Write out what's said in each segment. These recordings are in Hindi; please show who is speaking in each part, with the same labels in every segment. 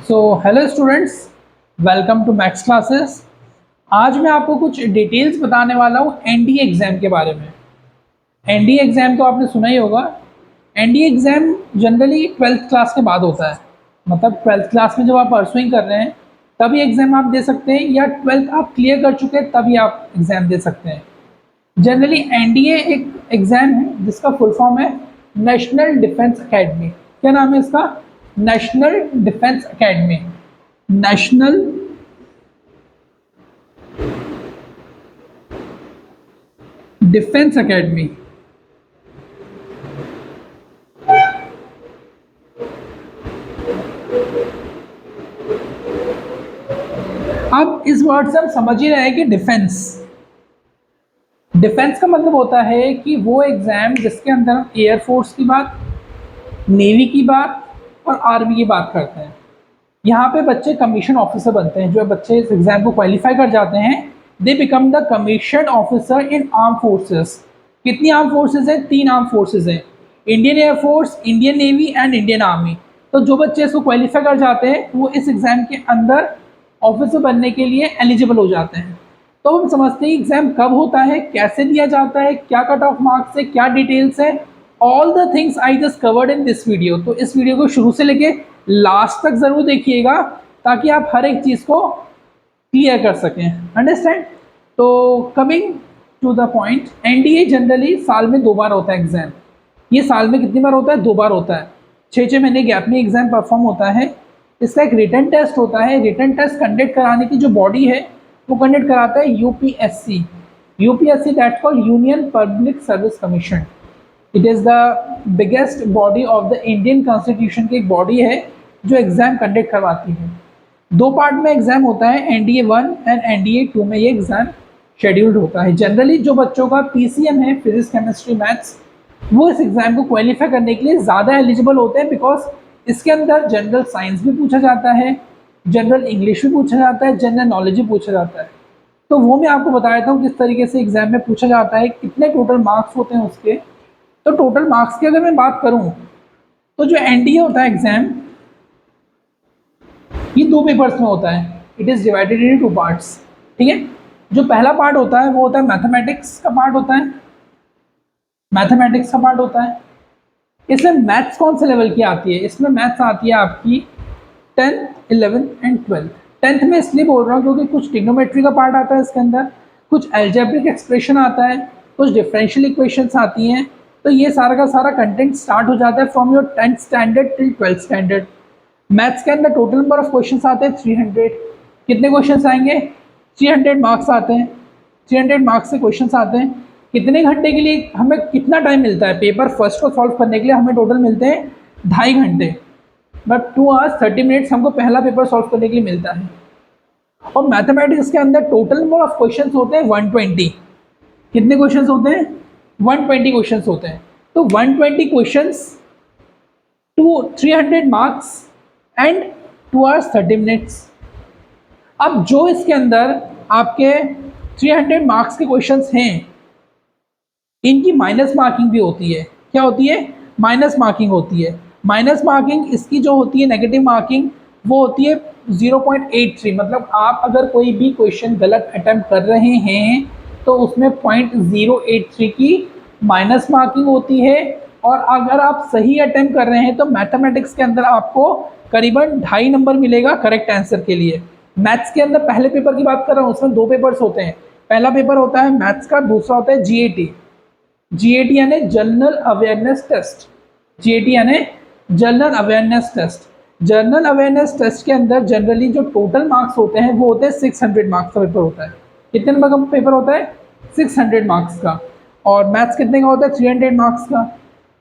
Speaker 1: So hello students, welcome to maths classes. आज मैं आपको कुछ डिटेल्स बताने वाला हूँ एनडीए एग्ज़ाम के बारे में। एनडीए एग्ज़ाम तो आपने सुना ही होगा। NDA exam generally twelfth class के बाद होता है। मतलब ट्वेल्थ क्लास में जब आप परसुइंग कर रहे हैं तभी एग्ज़ाम आप दे सकते हैं, या ट्वेल्थ आप क्लियर कर चुके हैं तभी आप एग्ज़ाम दे सकते हैं। जनरली एनडीए एक एग्ज़ाम है जिसका फुल फॉर्म है नेशनल डिफेंस एकेडमी। क्या नाम है इसका? National defence academy. National defence academy. अब इस वर्ड से हम समझ ही रहे हैं कि डिफेंस डिफेंस का मतलब होता है कि वो एग्ज़ाम जिसके अंदर हम एयरफोर्स की बात, नेवी की बात और आर्मी की बात करते हैं। यहाँ पे बच्चे कमीशन ऑफिसर बनते हैं। जो बच्चे इस एग्ज़ाम को क्वालिफाई कर जाते हैं, they become the commission officer in arm forces. कितनी आर्म फोर्सेस हैं? 3 आर्म फोर्सेस हैं, Indian air force, Indian navy and Indian army. तो जो बच्चे इसको क्वालिफाई कर जाते हैं वो इस एग्ज़ाम के अंदर ऑफिसर बनने के लिए एलिजिबल हो जाते हैं। तो हम समझते हैं एग्ज़ाम कब होता है, कैसे दिया जाता है, क्या कट ऑफ मार्क्स है, क्या डिटेल्स है। All the things I just covered in this video. तो इस वीडियो को शुरू से लेके लास्ट तक ज़रूर देखिएगा ताकि आप हर एक चीज़ को क्लियर कर सकें। अंडरस्टैंड? तो coming to the point, NDA generally साल में 2 बार होता है एग्ज़ाम। ये साल में कितनी बार होता है? 2 बार होता है। 6-6 महीने गैप में एग्ज़ाम परफॉर्म होता है। इसका एक रिटन टेस्ट होता है। रिटन टेस्ट कंडक्ट कराने की जो बॉडी है वो कंडक्ट कराता है UPSC. UPSC that's called union public service commission. It is the biggest body of the Indian constitution की एक बॉडी है जो एग्ज़ाम कंडक्ट करवाती है। 2 पार्ट में एग्ज़ाम होता है, एनडीए 1 एंड एनडीए 2 में ये एग्ज़ाम शेड्यूल्ड होता है। जनरली जो बच्चों का पीसीएम है, फिजिक्स केमिस्ट्री मैथ्स, वो इस एग्ज़ाम को क्वालिफाई करने के लिए ज़्यादा एलिजिबल होते हैं, बिकॉज इसके अंदर जनरल साइंस भी पूछा जाता है, जनरल इंग्लिश भी पूछा जाता है, जनरल नॉलेज भी पूछा जाता है। तो वो मैं आपको बता देता हूँ किस तरीके से एग्ज़ाम में पूछा जाता है, कितने टोटल मार्क्स होते हैं उसके। तो टोटल मार्क्स की अगर मैं बात करूँ तो जो एनडीए होता है एग्ज़ाम, ये 2 पेपर्स में होता है। It is divided in 2 parts. ठीक है? जो पहला पार्ट होता है वो होता है मैथमेटिक्स का पार्ट होता है। मैथमेटिक्स का पार्ट होता है। इसमें मैथ्स कौन से लेवल की आती है? इसमें मैथ्स आती है आपकी 10th, 11th and 12th। 10th में इसलिए बोल रहा हूँ क्योंकि कुछ ट्रिग्नोमेट्री का पार्ट आता है इसके अंदर, कुछ अलजेब्रिक एक्सप्रेशन आता है, कुछ डिफरेंशियल इक्वेशंस आती हैं। तो ये सारा का सारा कंटेंट स्टार्ट हो जाता है from your 10th standard till 12th standard. Maths के अंदर टोटल नंबर ऑफ क्वेश्चंस आते हैं 300। कितने क्वेश्चंस आएंगे? 300 मार्क्स आते हैं। 300 मार्क्स से क्वेश्चंस आते हैं। कितने घंटे के लिए हमें कितना टाइम मिलता है? पेपर फर्स्ट को सॉल्व करने के लिए हमें टोटल मिलते हैं 2.5 घंटे। बट 2 hours 30 minutes हमको पहला पेपर सॉल्व करने के लिए मिलता है। और मैथमेटिक्स के अंदर टोटल नंबर ऑफ क्वेश्चंस होते हैं 120। कितने क्वेश्चंस होते हैं? 120 क्वेश्चंस होते हैं। तो 120 questions to 300 marks and 2 hours 30 minutes। अब जो इसके अंदर आपके 300 मार्क्स के क्वेश्चंस हैं, इनकी माइनस मार्किंग भी होती है। क्या होती है? माइनस मार्किंग होती है। माइनस मार्किंग इसकी जो होती है, नेगेटिव मार्किंग, वो होती है 0.83। मतलब आप अगर कोई भी क्वेश्चन गलत अटेम्प्ट कर रहे हैं तो उसमें 0.083 की माइनस मार्किंग होती है। और अगर आप सही अटेम्प्ट कर रहे हैं तो मैथमेटिक्स के अंदर आपको करीबन 2.5 नंबर मिलेगा करेक्ट आंसर के लिए। मैथ्स के अंदर पहले पेपर की बात कर रहा हूँ, उसमें 2 पेपर्स होते हैं। पहला पेपर होता है मैथ्स का, दूसरा होता है जीएटी। जीएटी यानी जनरल अवेयरनेस टेस्ट। जीएटी यानी general awareness test. General awareness test के अंदर जनरली जो टोटल मार्क्स होते हैं वो होते हैं 600 मार्क्स का पेपर होता है। कितने नंबर का पेपर होता है? 600 मार्क्स का। और मैथ्स कितने का होता है? 300 मार्क्स का।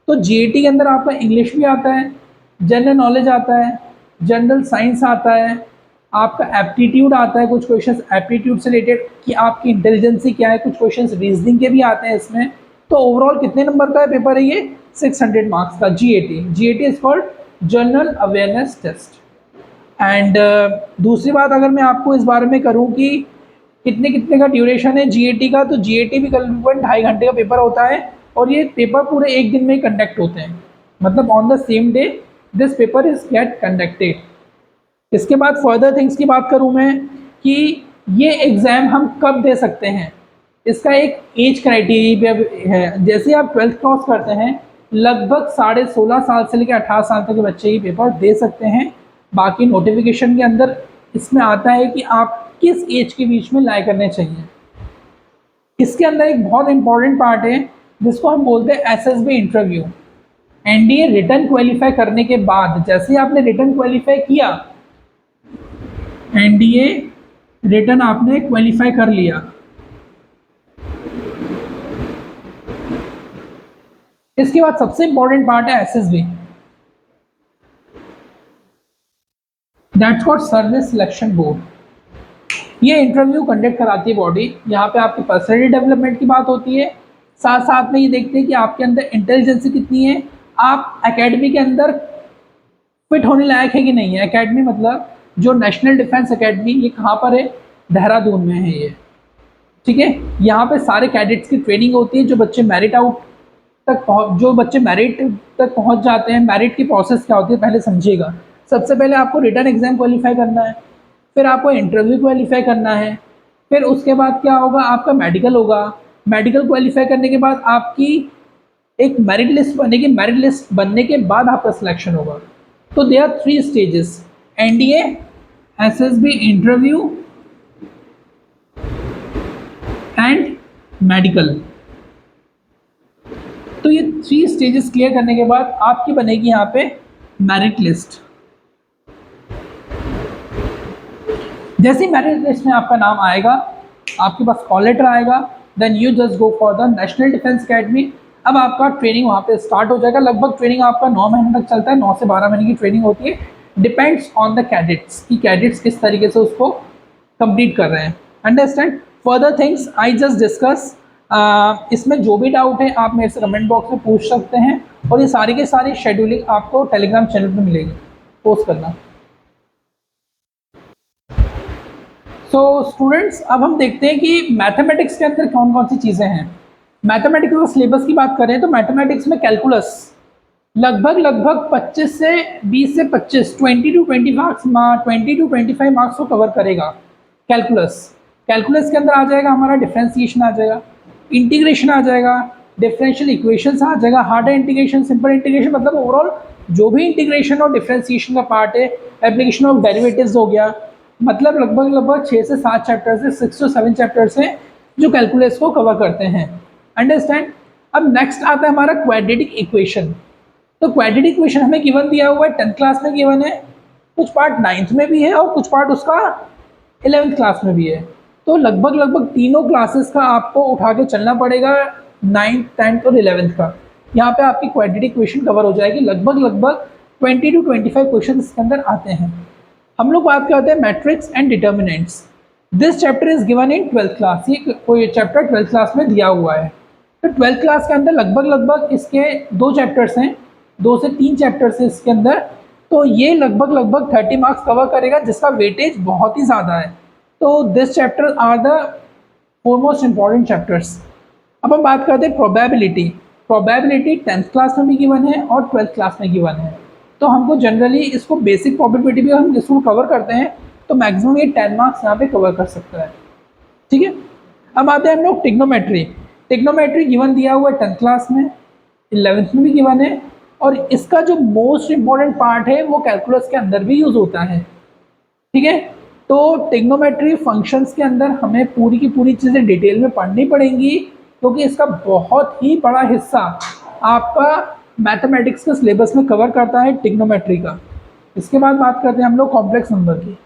Speaker 1: तो जीएटी के अंदर आपका इंग्लिश भी आता है, जनरल नॉलेज आता है, जनरल साइंस आता है, आपका एप्टीट्यूड आता है, कुछ क्वेश्चंस एप्टीट्यूड से रिलेटेड कि आपकी इंटेलिजेंसी क्या है, कुछ क्वेश्चंस रीजनिंग के भी आते हैं इसमें। तो ओवरऑल कितने नंबर का पेपर है ये? 600 मार्क्स का GAT. GAT is called general awareness test. And दूसरी बात अगर मैं आपको इस बारे में करूं कि कितने कितने का ड्यूरेशन है जीएटी का, तो जीएटी भी करीबन 2.5 घंटे का पेपर होता है। और ये पेपर पूरे एक दिन में कंडक्ट होते हैं। मतलब on the same day this paper is get conducted. इसके बाद फर्दर थिंग्स की बात करूं मैं कि ये एग्ज़ाम हम कब दे सकते हैं, इसका एक एज क्राइटेरिया है। जैसे आप 12th क्रॉस करते हैं, लगभग 16.5 साल से लेकर 18 साल तक के बच्चे ये पेपर दे सकते हैं। बाकी नोटिफिकेशन के अंदर इसमें आता है कि आप किस एज के बीच में लाए करने चाहिए। इसके अंदर एक बहुत इंपॉर्टेंट पार्ट है जिसको हम बोलते हैं SSB interview. NDA return qualify करने के बाद, जैसे आपने रिटर्न क्वालिफाई किया, एनडीए रिटर्न आपने क्वालिफाई कर लिया, इसके बाद सबसे इंपॉर्टेंट पार्ट है SSB, that's called service selection board. ये इंटरव्यू कंडक्ट कराती है बॉडी। यहाँ पे आपकी पर्सनैलिटी डेवलपमेंट की बात होती है, साथ साथ में ये देखते हैं कि आपके अंदर इंटेलिजेंसी कितनी है, आप एकेडमी के अंदर फिट होने लायक है कि नहीं है। एकेडमी मतलब जो नेशनल डिफेंस एकेडमी, ये कहाँ पर है, देहरादून में है ये, ठीक है। यहाँ पे सारे कैडेट्स की ट्रेनिंग होती है, जो बच्चे मेरिट तक पहुँच जाते हैं। मेरिट की प्रोसेस क्या होती है पहले समझिएगा। सबसे पहले आपको रिटर्न एग्जाम क्वालिफाई करना है, फिर आपको इंटरव्यू क्वालिफाई करना है, फिर उसके बाद क्या होगा, आपका मेडिकल होगा। मेडिकल क्वालिफाई करने के बाद आपकी एक मेरिट लिस्ट बनेगी, मेरिट लिस्ट बनने के बाद आपका सिलेक्शन होगा। तो they are 3 stages, NDA, SSB interview and medical. तो ये 3 स्टेजेस क्लियर करने के बाद आपकी बनेगी यहाँ पे मेरिट लिस्ट। जैसे ही मेरिट लिस्ट में आपका नाम आएगा, आपके पास कॉल लेटर आएगा, then you just go for the national defence academy. अब आपका ट्रेनिंग वहाँ पे स्टार्ट हो जाएगा। लगभग ट्रेनिंग आपका 9 महीने तक चलता है, 9 से 12 महीने की ट्रेनिंग होती है। डिपेंड्स ऑन द कैडेट्स कि कैडेट्स किस तरीके से उसको कंप्लीट कर रहे हैं। Understand. Further things I just discuss. इसमें जो भी डाउट है आप मेरे से कमेंट बॉक्स में पूछ सकते हैं, और ये सारी के सारी शेड्यूलिंग आपको टेलीग्राम चैनल पर मिलेगी, पोस्ट करना। सो स्टूडेंट्स, अब हम देखते हैं कि मैथमेटिक्स के अंदर कौन कौन सी चीज़ें हैं। मैथमेटिक्स का सिलेबस की बात करें तो मैथमेटिक्स में कैलकुलस लगभग 25 से 25 20 टू 25 मार्क्स को कवर करेगा। कैलकुलस के अंदर आ जाएगा हमारा डिफरेंशिएशन, आ जाएगा इंटीग्रेशन, आ जाएगा डिफरेंशियल इक्वेशंस, आ जाएगा हार्डर इंटीग्रेशन, सिंपल इंटीग्रेशन, मतलब ओवरऑल जो भी इंटीग्रेशन और डिफरेंशिएशन का पार्ट है, एप्लीकेशन ऑफ डेरिवेटिव्स हो गया। मतलब लगभग 6 से 7 चैप्टर्स है, 6 to 7 चैप्टर्स हैं जो कैलकुलस को कवर करते हैं। अंडरस्टैंड। अब नेक्स्ट आता है हमारा क्वाड्रेटिक इक्वेशन। तो क्वाड्रेटिक इक्वेशन हमें गिवन दिया हुआ है, 10th क्लास में गिवन है, कुछ पार्ट 9th में भी है और कुछ पार्ट उसका 11th क्लास में भी है। तो लगभग तीनों क्लासेस का आपको उठा के चलना पड़ेगा, 9th, 10th और 11th का। यहाँ पे आपकी क्वाड्रेटिक इक्वेशन कवर हो जाएगी। लगभग 20 to 25 क्वेश्चन इसके अंदर आते हैं। हम लोग बात करते हैं matrix and determinants. This chapter is given in 12th class. ये कोई चैप्टर 12th क्लास में दिया हुआ है। तो 12th क्लास के अंदर लगभग इसके 2 चैप्टर्स हैं, 2 से 3 चैप्टर्स हैं इसके अंदर। तो ये लगभग 30 मार्क्स कवर करेगा, जिसका वेटेज बहुत ही ज़्यादा है। तो this chapter are the foremost important chapters. अब हम बात करते हैं प्रोबेबिलिटी। प्रोबेबिलिटी 10th क्लास में भी गिवन है और 12th क्लास में गिवन है। तो हमको जनरली इसको बेसिक प्रोबेबिलिटी भी हम इसको कवर करते हैं, तो मैक्सिमम ये 10 मार्क्स यहाँ पे कवर कर सकता है, ठीक है। अब आते हैं हम लोग टिग्नोमेट्री। टिग्नोमेट्री गिवन दिया हुआ है 10th क्लास में, 11th में भी गिवन है, और इसका जो मोस्ट इम्पॉर्टेंट पार्ट है वो कैलकुलस के अंदर भी यूज़ होता है, ठीक है। तो टिग्नोमेट्री फंक्शंस के अंदर हमें पूरी की पूरी चीज़ें डिटेल में पढ़नी पड़ेंगी, क्योंकि इसका बहुत ही बड़ा हिस्सा आपका मैथमेटिक्स के सिलेबस में कवर करता है टिग्नोमेट्री का। इसके बाद बात करते हैं हम लोग कॉम्प्लेक्स नंबर की।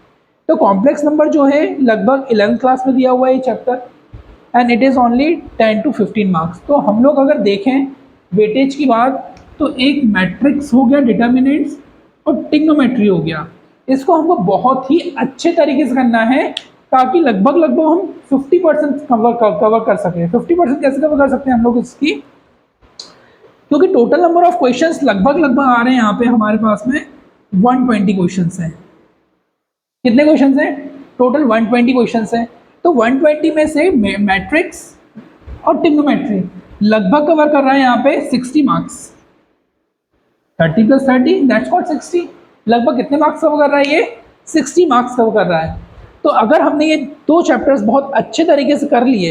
Speaker 1: तो कॉम्प्लेक्स नंबर जो है लगभग 11th क्लास में दिया हुआ है ये chapter, and it is only 10 to 15 marks. तो हम लोग अगर देखें वेटेज की बात, तो एक मैट्रिक्स हो गया, डिटर्मिनेंट्स और टिग्नोमेट्री हो गया। इसको हमको बहुत ही अच्छे तरीके से करना है, ताकि लगभग हम 50% कवर कर सकें। 50% कैसे कवर कर सकते हैं हम लोग इसकी, क्योंकि टोटल नंबर ऑफ क्वेश्चंस लगभग आ रहे हैं यहाँ पे हमारे पास में 120 क्वेश्चंस हैं। कितने क्वेश्चंस हैं? टोटल 120 क्वेश्चंस हैं। तो 120 में से मैट्रिक्स और टिग्नोमेट्री लगभग कवर कर रहा है यहाँ पे 60 मार्क्स। 30 + 30 that's called 60। लगभग कितने मार्क्स कवर कर रहा है ये? 60 मार्क्स कवर कर रहा है। तो अगर हमने ये 2 चैप्टर्स बहुत अच्छे तरीके से कर लिए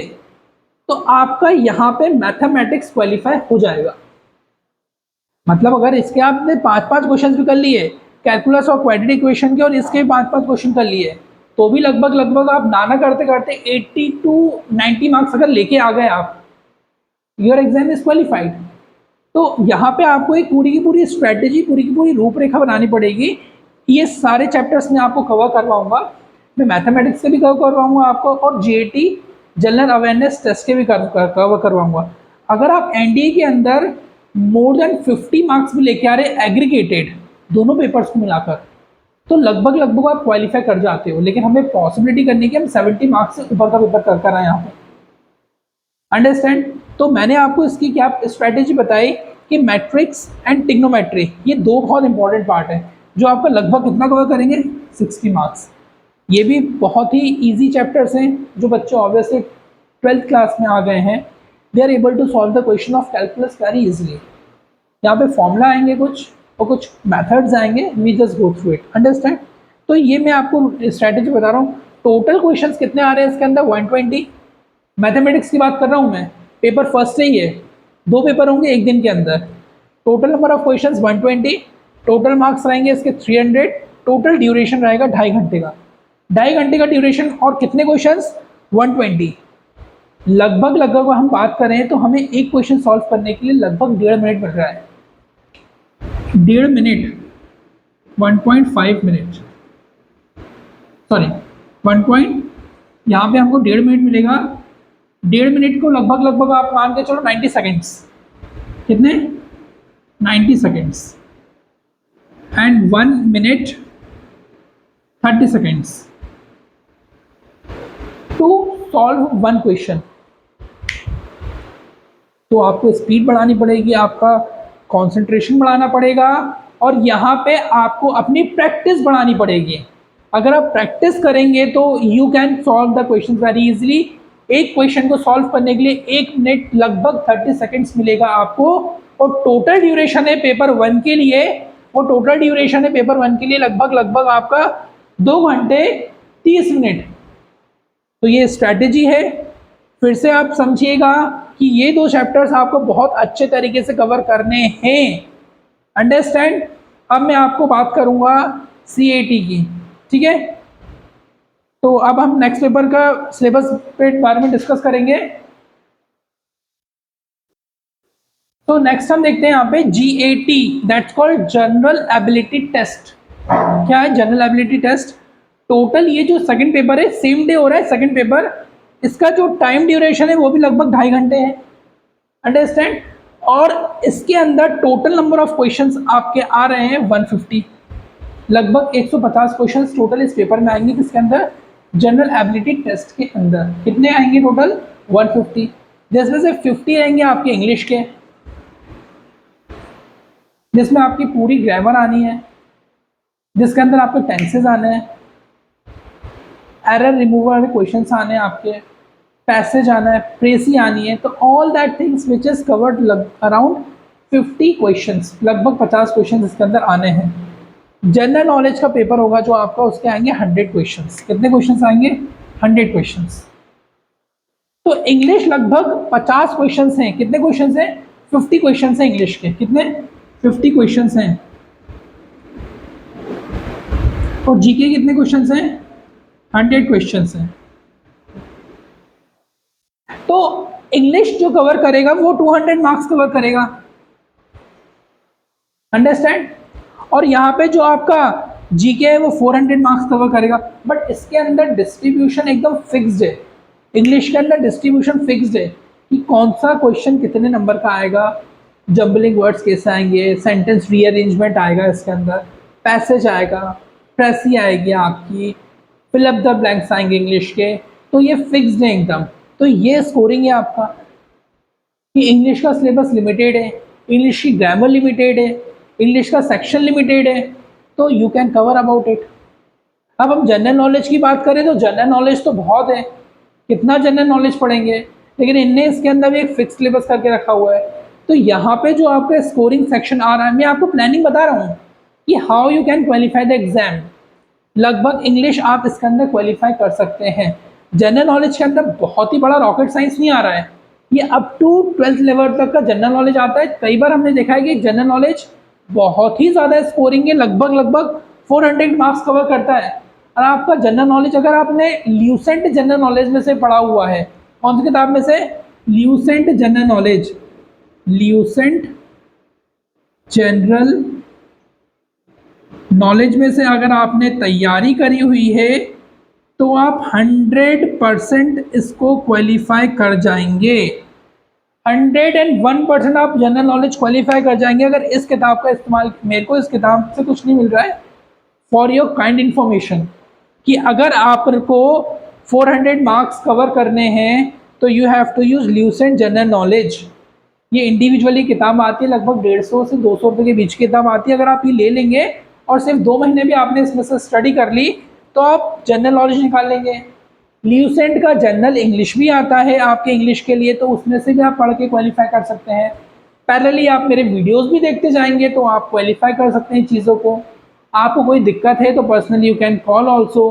Speaker 1: तो आपका यहाँ पे मैथमेटिक्स क्वालिफाई हो जाएगा। मतलब अगर इसके आपने 5-5 क्वेश्चन भी कर लिए, कैलकुलस और क्वाड्रेटिक इक्वेशन के, और इसके 5-5 क्वेश्चन कर लिए, तो भी लगभग आप नाना करते करते 80 टू 90 मार्क्स अगर लेके आ गए आप, योर एग्जाम इज क्वालिफाइड। तो यहाँ पे आपको एक पूरी की पूरी स्ट्रैटेजी, पूरी की पूरी रूपरेखा बनानी पड़ेगी। ये सारे चैप्टर्स मैं आपको कवर करवाऊंगा, मैं मैथमेटिक्स के भी कवर करवाऊंगा आपको, और जीएटी जनरल अवेयरनेस टेस्ट के भी कवर करवाऊंगा। अगर आप एनडीए के अंदर मोर देन 50 मार्क्स भी लेके आ रहे एग्रीगेटेड दोनों पेपर्स को मिलाकर, तो लगभग आप क्वालिफाई कर जाते हो। लेकिन हमें पॉसिबिलिटी करनी है कि हम 70 मार्क्स से ऊपर का पेपर कर आए यहाँ पे। अंडरस्टैंड? तो मैंने आपको इसकी क्या स्ट्रैटेजी बताई कि मैट्रिक्स एंड टिग्नोमेट्री ये 2 बहुत इंपॉर्टेंट पार्ट है, जो आपका लगभग कितना कवर करेंगे, 60 मार्क्स। ये भी बहुत ही ईजी चैप्टर्स हैं, जो बच्चे ऑब्वियसली 12th क्लास में आ गए हैं, they are able to solve the question of calculus very easily. यहाँ पे फॉर्मूला आएंगे कुछ और कुछ मेथड्स आएंगे, we just go through it. Understand? तो ये मैं आपको स्ट्रैटेजी बता रहा हूँ। टोटल क्वेश्चंस कितने आ रहे हैं इसके अंदर, 120। मैथमेटिक्स की बात कर रहा हूँ मैं, पेपर फर्स्ट से ही है, 2 पेपर होंगे एक दिन के अंदर। Total number of questions 120, total marks रहेंगे इसके 300, टोटल ड्यूरेशन रहेगा 2.5 घंटे का। 2.5 घंटे का ड्यूरेशन और कितने क्वेश्चंस, 120। लगभग हम बात करें तो हमें एक क्वेश्चन सॉल्व करने के लिए लगभग 1.5 मिनट मिल रहा है। 1.5 मिनट, 1.5 मिनट, सॉरी 1 यहाँ पे हमको 1.5 मिनट मिलेगा। 1.5 मिनट को लगभग आप मान के चलो 90 सेकेंड्स। कितने, 90 seconds. And 1 minute 30 seconds to solve 1 question. तो आपको स्पीड बढ़ानी पड़ेगी, आपका कंसंट्रेशन बढ़ाना पड़ेगा, और यहाँ पे आपको अपनी प्रैक्टिस बढ़ानी पड़ेगी। अगर आप प्रैक्टिस करेंगे तो you can solve the question very easily. एक क्वेश्चन को सॉल्व करने के लिए 1 मिनट लगभग 30 सेकेंड्स मिलेगा आपको, और टोटल ड्यूरेशन है पेपर 1 के लिए, और टोटल ड्यूरेशन है पेपर 1 के लिए लगभग आपका 2 घंटे 30 मिनट। तो ये स्ट्रैटेजी है। फिर से आप समझिएगा कि ये 2 चैप्टर्स आपको बहुत अच्छे तरीके से कवर करने हैं। अंडरस्टैंड? अब मैं आपको बात करूंगा सीएटी की, ठीक है? तो अब हम नेक्स्ट पेपर का सिलेबस पे बारे में डिस्कस करेंगे। तो नेक्स्ट हम देखते हैं यहाँ पे GAT, that's called general ability test. क्या है जनरल एबिलिटी टेस्ट? टोटल ये जो सेकंड पेपर है, सेम डे हो रहा है सेकंड पेपर, इसका जो टाइम ड्यूरेशन है वो भी लगभग 2.5 घंटे है। अंडरस्टैंड? और इसके अंदर टोटल नंबर ऑफ क्वेश्चंस आपके आ रहे हैं 150। लगभग 150 क्वेश्चंस टोटल इस पेपर में आएंगे, किसके अंदर, जनरल एबिलिटी टेस्ट के अंदर। कितने आएंगे टोटल, 150, जिसमें से 50 आएंगे आपके इंग्लिश के, जिसमें आपकी पूरी ग्रामर आनी है, जिसके अंदर आपके टेंसेस आने हैं, एरर रिमूवल वाले क्वेश्चंस आने हैं आपके, पैसेज आना है, प्रेसी आनी है। तो all that things which is covered around 50 questions, लगभग 50 क्वेश्चंस इसके अंदर आने हैं। जनरल नॉलेज का पेपर होगा जो आपका, उसके आएंगे 100 क्वेश्चंस। कितने क्वेश्चंस आएंगे, 100 क्वेश्चंस। तो इंग्लिश लगभग 50 क्वेश्चंस हैं। कितने क्वेश्चंस हैं, 50 क्वेश्चंस हैं इंग्लिश के। कितने, 50 क्वेश्चंस हैं। और जीके कितने क्वेश्चंस हैं, 100 क्वेश्चंस हैं। तो इंग्लिश जो कवर करेगा वो 200 मार्क्स कवर करेगा। अंडरस्टैंड? और यहाँ पे जो आपका जीके है वो 400 मार्क्स कवर करेगा। बट इसके अंदर डिस्ट्रीब्यूशन एकदम फिक्स्ड है। इंग्लिश के अंदर डिस्ट्रीब्यूशन फिक्स्ड है कि कौन सा क्वेश्चन कितने नंबर का आएगा, जम्बलिंग वर्ड्स कैसे आएंगे, सेंटेंस रीअरेंजमेंट आएगा इसके अंदर, पैसेज आएगा, प्रेसी आएगी आपकी, फिल अप द ब्लैंक्स आएंगे इंग्लिश के। तो ये फिक्स्ड है एकदम। तो ये स्कोरिंग है आपका कि इंग्लिश का सिलेबस लिमिटेड है, इंग्लिश की ग्रामर लिमिटेड है, इंग्लिश का सेक्शन लिमिटेड है, तो you can cover about it. अब हम जनरल नॉलेज की बात करें तो जनरल नॉलेज तो बहुत है, कितना जनरल नॉलेज पढ़ेंगे, लेकिन इनने इसके अंदर भी एक फिक्स सिलेबस करके रखा हुआ है। तो यहाँ पे जो आपका स्कोरिंग सेक्शन आ रहा है, मैं आपको प्लानिंग बता रहा हूँ कि how you can qualify the exam. लगभग इंग्लिश आप इसके अंदर क्वालिफाई कर सकते हैं। जनरल नॉलेज के अंदर बहुत ही बड़ा रॉकेट साइंस नहीं आ रहा है, ये अप टू 12th लेवल तक का जनरल नॉलेज आता है। कई बार हमने देखा है कि जनरल नॉलेज बहुत ही ज़्यादा स्कोरिंग है, लगभग लगभग 400 मार्क्स कवर करता है। और आपका जनरल नॉलेज अगर आपने ल्यूसेंट जनरल नॉलेज में से पढ़ा हुआ है, कौन सी किताब में से? Lucent general knowledge, Lucent general knowledge में से अगर आपने तैयारी करी हुई है तो आप 100% इसको क्वालिफाई कर जाएंगे। 101% आप जनरल नॉलेज क्वालिफाई कर जाएंगे अगर इस किताब का इस्तेमाल। मेरे को इस किताब से कुछ नहीं मिल रहा है, फॉर योर काइंड इन्फॉर्मेशन, कि अगर आपको 400 मार्क्स कवर करने हैं तो you have to use Lucent general knowledge. ये इंडिविजुअली किताब आती है, लगभग 150 से 200 रुपये के बीच की किताब आती है। अगर आप ये ले लेंगे और सिर्फ 2 महीने भी आपने इसमें से स्टडी कर ली तो आप जनरल नॉलेज निकाल लेंगे। ल्यूसेंट का जनरल इंग्लिश भी आता है आपके इंग्लिश के लिए, तो उसमें से भी आप पढ़ के क्वालिफाई कर सकते हैं। पैरेलली आप मेरे वीडियोस भी देखते जाएंगे तो आप क्वालिफाई कर सकते हैं चीज़ों को। आपको कोई दिक्कत है तो personally you can call also,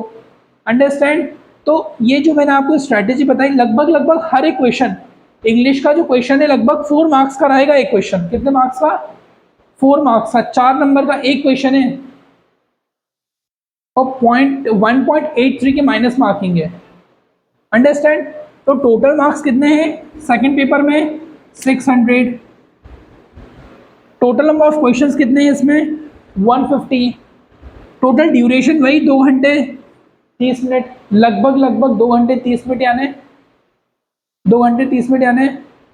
Speaker 1: understand. तो ये जो मैंने आपको स्ट्रैटेजी बताई, लगभग लगभग हर एक क्वेश्चन, इंग्लिश का जो क्वेश्चन है लगभग 4 मार्क्स का रहेगा एक क्वेश्चन। कितने मार्क्स का? 4 मार्क्स का, 4 नंबर का एक क्वेश्चन है और 1.83 की माइनस मार्किंग है, अंडरस्टैंड। तो टोटल मार्क्स कितने हैं सेकंड पेपर में? 600। टोटल नंबर ऑफ क्वेश्चंस कितने हैं इसमें? 150। टोटल ड्यूरेशन वही 2 घंटे 30 मिनट, लगभग लगभग 2 घंटे 30 मिनट, यानी 2 घंटे 30 मिनट यानी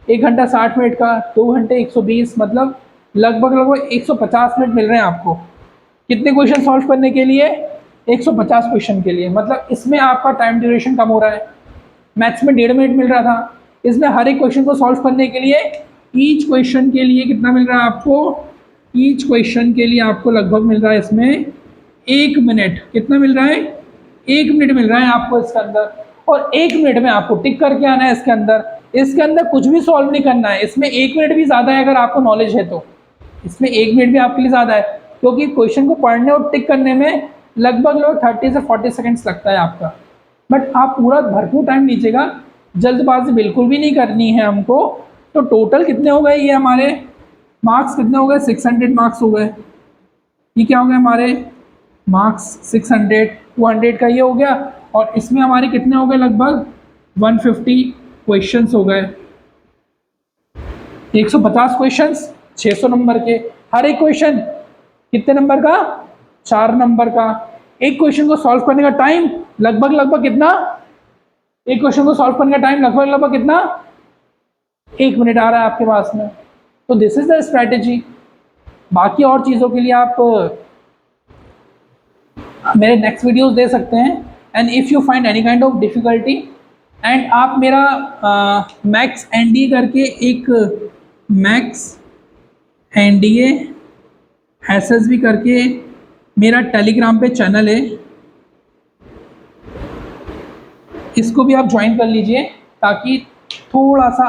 Speaker 1: 1 घंटा 60 मिनट का, 2 घंटे 120, मतलब लगभग लगभग 150 मिनट मिल रहे हैं आपको। कितने क्वेश्चन सॉल्व करने के लिए? 150 क्वेश्चन के लिए। मतलब इसमें आपका टाइम ड्यूरेशन कम हो रहा है। मैथ्स में 1.5 मिनट मिल रहा था, इसमें हर एक क्वेश्चन को सॉल्व करने के लिए ईच क्वेश्चन के लिए कितना मिल रहा है आपको? ईच क्वेश्चन के लिए आपको लगभग मिल रहा है इसमें 1 मिनट। कितना मिल रहा है? 1 मिनट मिल रहा है आपको इसके अंदर। और 1 मिनट में आपको टिक करके आना है इसके अंदर। इसके अंदर कुछ भी सॉल्व नहीं करना है। इसमें 1 मिनट भी ज़्यादा है अगर आपको नॉलेज है तो। इसमें 1 मिनट भी आपके लिए ज़्यादा है, क्योंकि क्वेश्चन को पढ़ने और टिक करने में लगभग 30 से 40 सेकेंड्स लगता है आपका। बट आप पूरा भरपूर टाइम लीजिएगा, जल्दबाजी बिल्कुल भी नहीं करनी है हमको। तो टोटल कितने हो गए ये हमारे मार्क्स? कितने हो गए? 600 मार्क्स हो गए। ये क्या हो गए हमारे मार्क्स? 600, 200 का ये हो गया। और इसमें हमारे कितने हो गए? लगभग 150 क्वेश्चंस हो गए। 150 क्वेश्चंस 600 नंबर के। हर एक क्वेश्चन कितने नंबर का? 4 नंबर का। एक क्वेश्चन को सॉल्व करने का टाइम लगभग लगभग कितना? एक क्वेश्चन को सॉल्व करने का टाइम लगभग लगभग कितना? 1 मिनट आ रहा है आपके पास में। तो दिस इज द स्ट्रैटेजी। बाकी और चीज़ों के लिए आप मेरे नेक्स्ट वीडियोस दे सकते हैं। And if you find any kind of difficulty, and आप मेरा मैक्स एनडीए करके एक मैक्स एनडीए एसएसबी करके मेरा टेलीग्राम पे चैनल है, इसको भी आप ज्वाइन कर लीजिए ताकि थोड़ा सा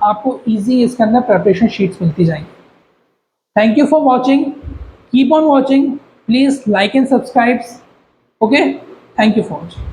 Speaker 1: आपको इजी इसके अंदर प्रिपरेशन शीट्स मिलती जाएंगी। Thank you for watching, keep on watching, please like and subscribe. Okay, thank you for watching.